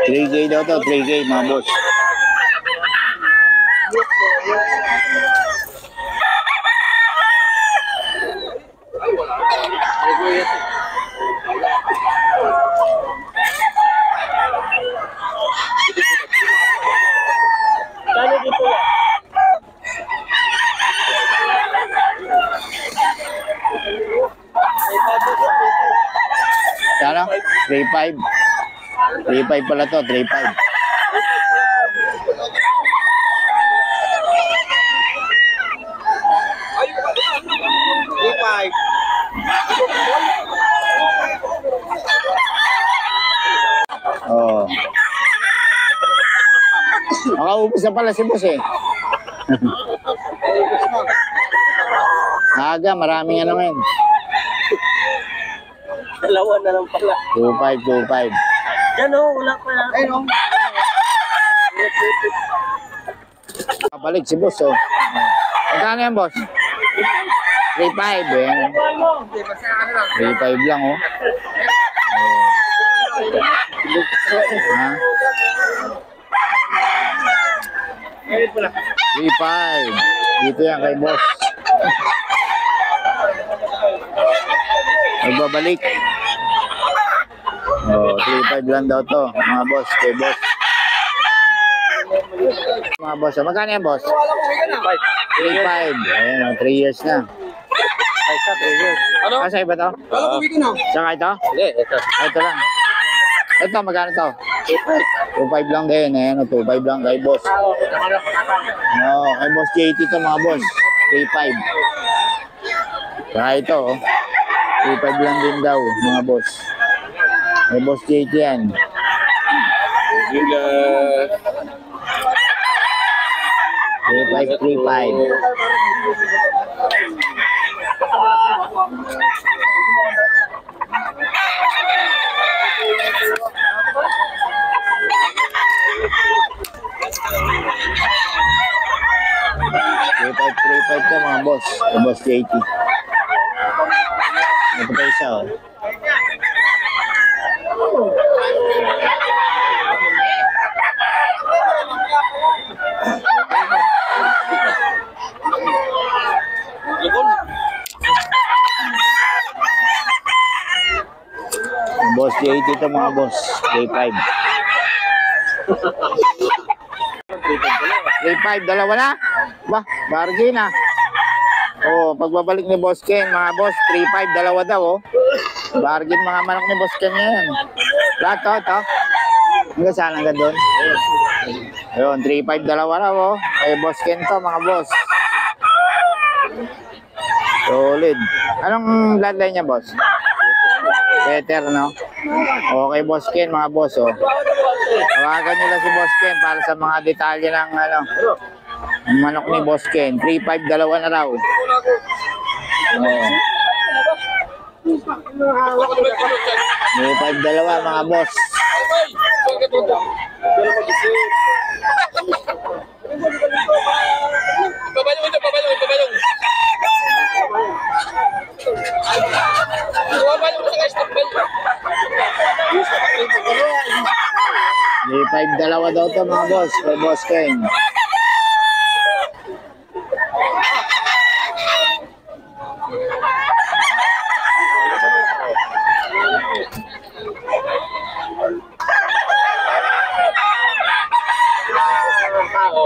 3K daw to, 3K mga boss. Sana? 3.5. 3.5 pala to, 3.5. Oh. Makaubos na pala si boss eh. Aga, maraming ano ngayon. Dalawa na lang pala. 2.5. Yan o, wala pa na. Ayun o. Balik si boss oh. Magkano yan boss? 3.5 eh. 3.5 lang oh. Ha? 3.5. Dito yan kay boss. Nagbabalik. Oh, 3.5 lang daw to, mga boss, kay boss. Mga boss, magkano yan boss? 3.5. Ayan, 3 years na. Ano? Kasa iba to? Saka ito? Hindi, ito. Ito lang. Ito, magkano to? 2.5 lang din. Ayan, 2.5 lang kay boss. No, kay boss JT to mga boss. 3.5. Saka ito, 3.5 lang din daw, mga boss. Kay boss JT yan. 3.5 ka mga boss. Kay boss JT. Ito pa isa oh. Boss JT ito mga boss. 3.5. 3.5, dalawa na? Bah, bargain na. Oh, pagbabalik ni Boss Ken, mga boss, 3.5, dalawa daw oh. Bargain mga manok ni Boss Ken yan. Lahat to, ito. Hanggang saan, hanggang doon? Ayun, 3.5, dalawa na oh. Kay Boss Ken to, mga boss. Solid. Anong bloodline niya, boss? Better, no? Okay, Boss Ken, mga boss, oh. Tawagan nyo lang si Boss Ken para sa mga detalye ng, ano, ang manok ni Boss Ken. 3.5, dalawa na raw. Oh. 3.5, dalawa, mga boss. May 5 dalawa daw to mga boss, kay Boss Ken.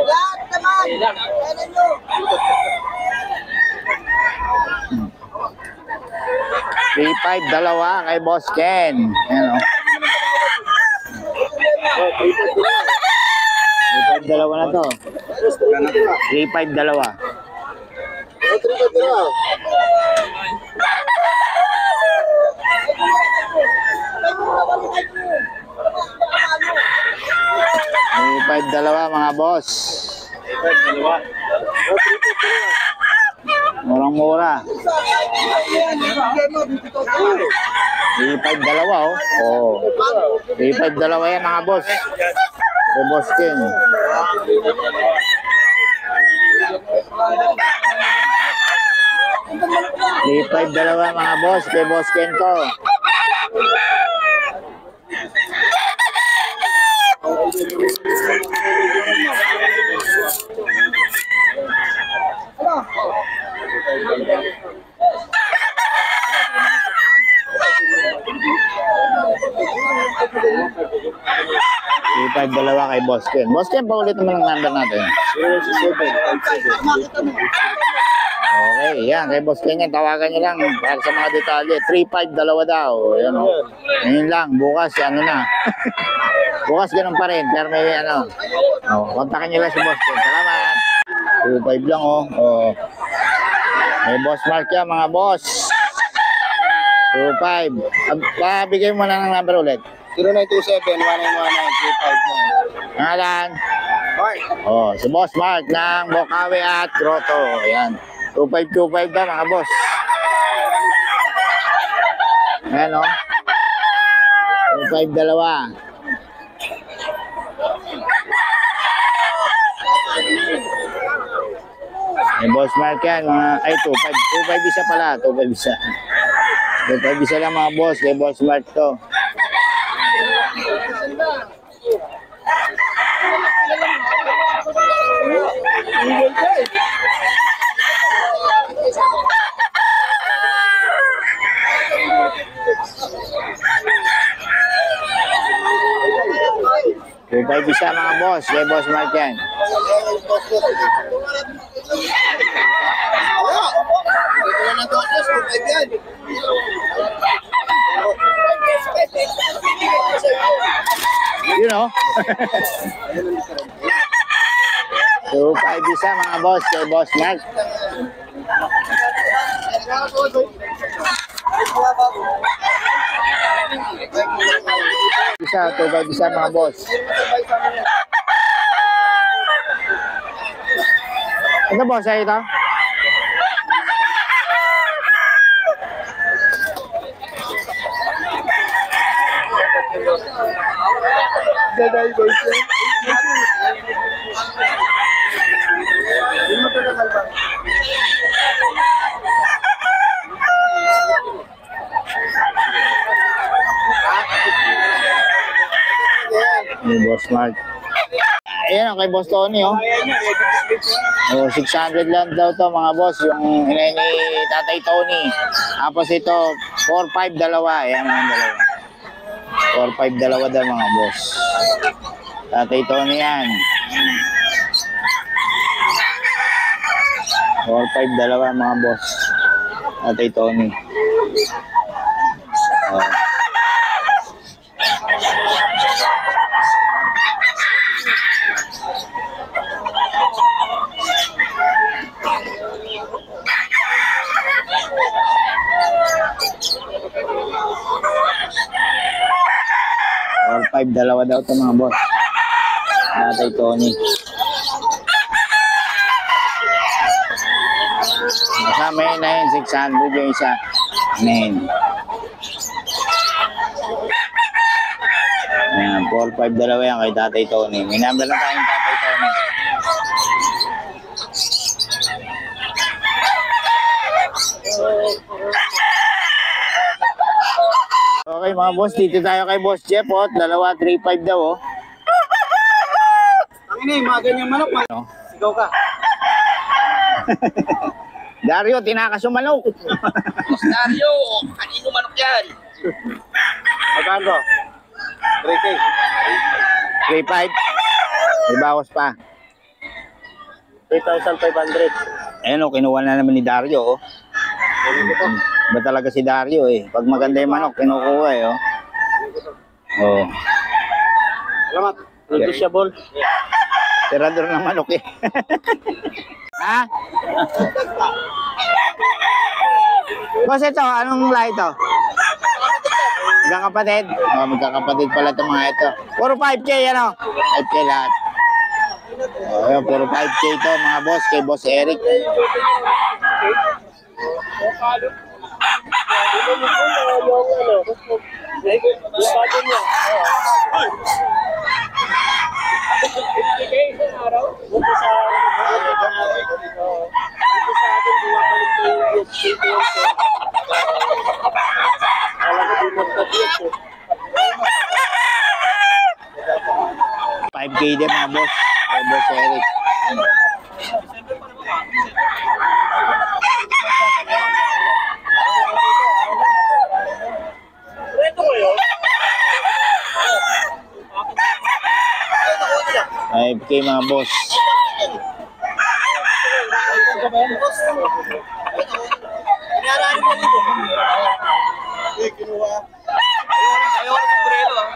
Lahat naman! Kailan nyo? 3.5 dalawa kay Boss Ken. Ayan o. 3.5 dalawa na to. 3.5 dalawa. 3.5 dalawa. 3.5 dalawa mga boss. Murang-mura. 3.5 dalawa oh. Oh. 3.5 dalawa yan mga boss. Kay Boss Ken. 3.5 dalawa mga boss. Kay Boss Ken to. 3-5 dalawa kay Boss Ken. Boss Ken, paulit naman ang number natin. 067. Okay, yan. Kay Boss Ken yan, tawagan nyo lang para sa mga detalye. 3-5 dalawa daw. Yan o. Ngayon lang, bukas, ano na. Bukas ganun pa rin, pero may ano. Kontakin nyo lang si Boss Ken. Salamat. 2-5 lang o. May Boss Mark yan, mga boss. 2-5. Bigay mo na ng number ulit. 0927-1919-359. Ngalan. Mark. Si Boss Mark ng Bokawe at Grotto. Ayan. 2525 daw mga boss. Ayan o. 25 dalawa. May Boss Mark yan. Ay, 25 isa pala. 25 isa. 25 isa lang mga boss. Kay Boss Mark to. Kupay bisa mga boss, kay Boss Mark yan. You know? Kupay bisa mga boss, kay Boss Mark. Bisa mga boss. Ano boss ay ito? Boss Mark. Ayan kay Boss Tony oh. 600 lang daw to mga boss, yung inay ni Tatay Tony. Tapos ito 4-5 dalawa. Ayan mga dalawa. 4-5 dalawa daw mga boss. Tatay Tony yan. 4-5 dalawa mga boss. Tatay Tony. Or 5 dalawa daw ito mga boss. Tatay Tony. Kasama yun na yun, 600 yung isa. Ayan. Ayan, 4-5 dalawa yan kay Tatay Tony. May number lang tayong Tatay Tony. Okay mga boss, dito tayo kay Boss Jeff oh. Dalawa, 3-5 daw oh. Ang ina, mga ganyang manok. Ano? Sigaw ka. Dario, tinakas yung manok. Boss Dario, kanino manok yan? Magkano? 3K. 3-5. May bawas pa. 3,500. Ayan oh, kinuha na naman ni Dario oh. Ba talaga si Dario eh. Pag maganda yung manok, kinukuha eh oh. Oh. Salamat. Negotiable. Tirador ng manok eh. Ha? Boss, ito, anong lahi ito? Magkakapatid? Oh, magkakapatid pala itong mga ito. Puro 5K ano? 5K lahat. Oh, yun, puro 5K ito mga boss, kay Boss Eric. $5K din mga boss, kay Boss Eric. 5K mga boss. Inaraan mo dito. Kinuha. Ayaw ng sombrero ah.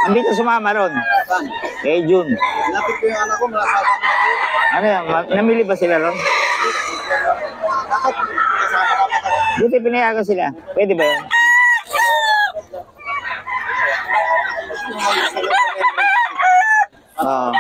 Andito sumama ron. Eh, June. Lapit ko yung anak ko, nakasama ko. Ano yan? Namili ba sila ron? Buti pinayagan sila. Pwede ba yun? Oo.